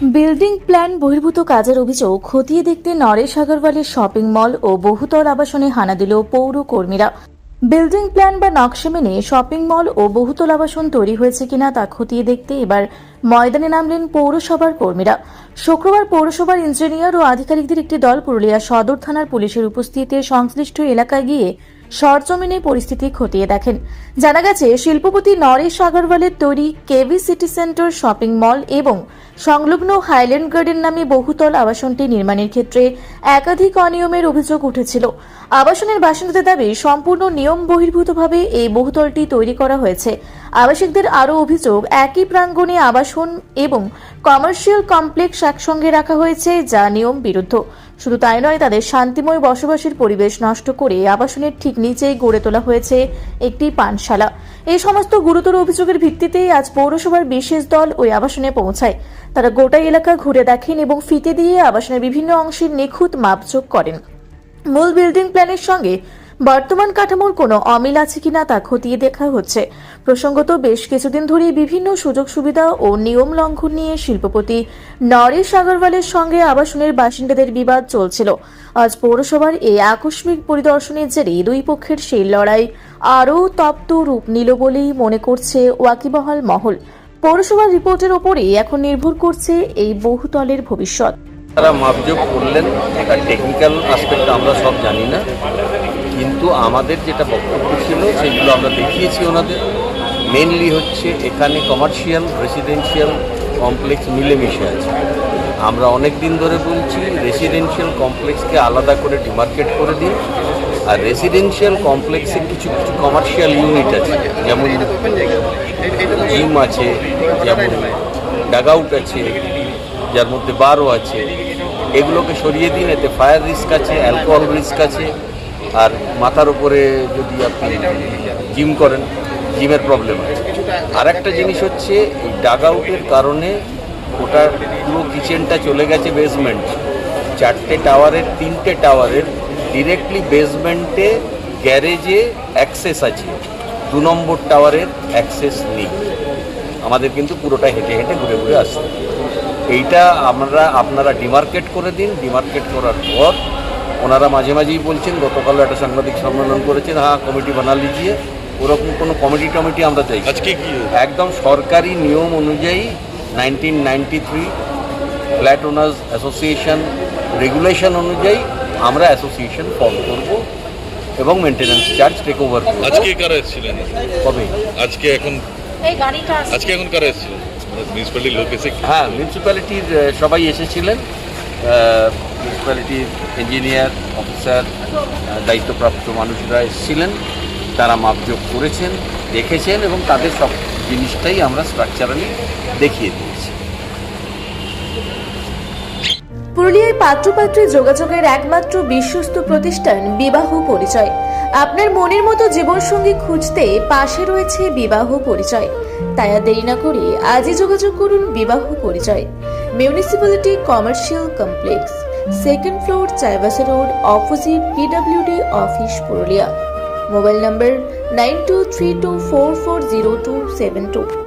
Building plan বহির্ভূত কাজের অভিযোগ খতিয়ে দেখতে নরেশ আগরওয়ালের শপিং মল ও বহুতল আবাসনে হানা দিল পৌর কর্মীরা। বিল্ডিং প্ল্যান বা নকশা মেনে শপিং মল ও বহুতল আবাসন তৈরি হয়েছে কিনা তা খতিয়ে দেখতে এবার ময়দানে নামলেন পৌরসভার কর্মীরা। শুক্রবার পৌরসভার ইঞ্জিনিয়ার ও আধিকারিকদের একটি দল পুরুলিয়া সদর থানার পুলিশের উপস্থিতিতে সংশ্লিষ্ট এলাকায় গিয়ে সরজমিনে পরিস্থিতি খতিয়ে দেখেন। জানা গেছে, শিল্পপতি নরেশ আগরওয়ালের তৈরি KV city centre shopping mall এবং সংলগ্ন হাইল্যান্ড গার্ডেন নামে বহুতল আবাসনটি নির্মাণের ক্ষেত্রে একাধিক অনিয়মের অভিযোগ উঠেছিল। আবাসনের বাসিন্দাদের দাবি, সম্পূর্ণ নিয়ম বহির্ভূতভাবে এই বহুতলটি তৈরি করা হয়েছে। আবাসিকদের আরও অভিযোগ, একই প্রাঙ্গণে আবাসন এবং কমার্শিয়াল কমপ্লেক্স একসঙ্গে রাখা হয়েছে, যা নিয়ম বিরুদ্ধ। শুধু তাই নয়, তাদের শান্তিময় বসবাসের পরিবেশ নষ্ট করে আবাসনের ঠিক নিচেই গড়ে তোলা হয়েছে একটি পানশালা। এই সমস্ত গুরুতর অভিযোগের ভিত্তিতেই আজ পৌরসভার বিশেষ দল ওই আবাসনে পৌঁছায়। তারা গোটা এলাকা ঘুরে দেখেন এবং ফিতে দিয়ে আবাসনের বিভিন্ন অংশের নিখুঁত মাপজোক করেন। মূল বিল্ডিং প্ল্যানের সঙ্গে বর্তমান কাঠামোর কোনো অমিল আছে কিনা তা খতিয়ে দেখা হচ্ছে। প্রসঙ্গত, বেশ কিছুদিন ধরেই বিভিন্ন সুযোগ সুবিধা ও নিয়ম লঙ্ঘন নিয়ে শিল্পপতি নরেশ আগরওয়ালের সঙ্গে আবাসনের বাসিন্দাদের বিবাদ চলছিল। আজ পৌরসভার এই আকস্মিক পরিদর্শনের জেরে দুই পক্ষের সেই লড়াই আরও তপ্ত রূপ নিল বলেই মনে করছে ওয়াকিবহাল মহল। পৌরসভার রিপোর্টের ওপরেই এখন নির্ভর করছে এই বহুতলের ভবিষ্যৎ। তারা মাপজোক করলেন, এটা টেকনিক্যাল আসপেক্ট আমরা সব জানি না, কিন্তু আমাদের যেটা বক্তব্য ছিল সেগুলো আমরা দেখিয়েছি ওনাদের। মেনলি হচ্ছে এখানে কমার্শিয়াল রেসিডেন্সিয়াল কমপ্লেক্স মিলেমিশে আছে। আমরা অনেক দিন ধরে বলছি রেসিডেন্সিয়াল কমপ্লেক্সকে আলাদা করে ডিমার্কেট করে দিন, আর রেসিডেন্সিয়াল কমপ্লেক্সে কিছু কিছু কমার্শিয়াল ইউনিট আছে, যেমন জিম আছে, যেমন ডাগআউট আছে, যার মধ্যে বারও আছে। এগুলোকে সরিয়ে দিন, এতে ফায়ার রিস্ক আছে, অ্যালকোহল রিস্ক আছে, আর মাথার উপরে যদি আপনি জিম করেন জিমের প্রবলেম আছে। আর একটা জিনিস হচ্ছে এই ডাগআউটের কারণে ওটা পুরো কিচেনটা চলে গেছে বেসমেন্ট। 4টে টাওয়ারের 3টে টাওয়ারের ডিরেক্টলি বেসমেন্টে গ্যারেজে অ্যাক্সেস আছে, 2 নম্বর টাওয়ারের অ্যাক্সেস নেই। আমাদের কিন্তু পুরোটা হেঁটে হেঁটে ঘুরে ঘুরে আসতে। এইটা আপনারা ডিমার্কেট করে দিন। ডিমার্কেট করার পর ওনারা মাঝে মাঝেই বলছেন, গতকালও একটা সাংবাদিক সম্মেলন করেছেন, হ্যাঁ কমিটি বানা লিজিয়ে। ওরকম কোনো কমিটি আমরা চাই আজকে কি একদম সরকারি নিয়ম অনুযায়ী 1993 ফ্ল্যাট ওনার্স অ্যাসোসিয়েশন রেগুলেশন অনুযায়ী আমরা অ্যাসোসিয়েশন ফর্ম করব এবং মেনটেন্যান্স চার্জ টেক ওভার করব। আজকে কারা এসেছিলেন? কবে? আজকে এখন কারা এসেছিলেন? মিউনিসিপ্যালিটির লোক এসে? হ্যাঁ, মিউনিসিপ্যালিটির সবাই এসেছিলেন। মিউনিসিপ্যালিটির ইঞ্জিনিয়ার, অফিসার, দায়িত্বপ্রাপ্ত মানুষরা এসেছিলেন। তারা মাপজোক করেছেন, দেখেছেন এবং তাদের সব জিনিসটাই আমরা স্ট্রাকচারালি দেখিয়ে দিয়েছি। পুরুলিয়ার পাত্রপাত্রী যোগাযোগের একমাত্র বিশ্বস্ত প্রতিষ্ঠান বিবাহ পরিচয়। আপনার মনের মতো জীবনসঙ্গী খুঁজতে পাশে রয়েছে বিবাহ পরিচয়। তাই আর দেরি না করে আজই যোগাযোগ করুন বিবাহ পরিচয়। Municipality commercial complex, 2nd floor, Chaibasa road, opposite PWD office, Purulia. Mobile নম্বর 9232440272।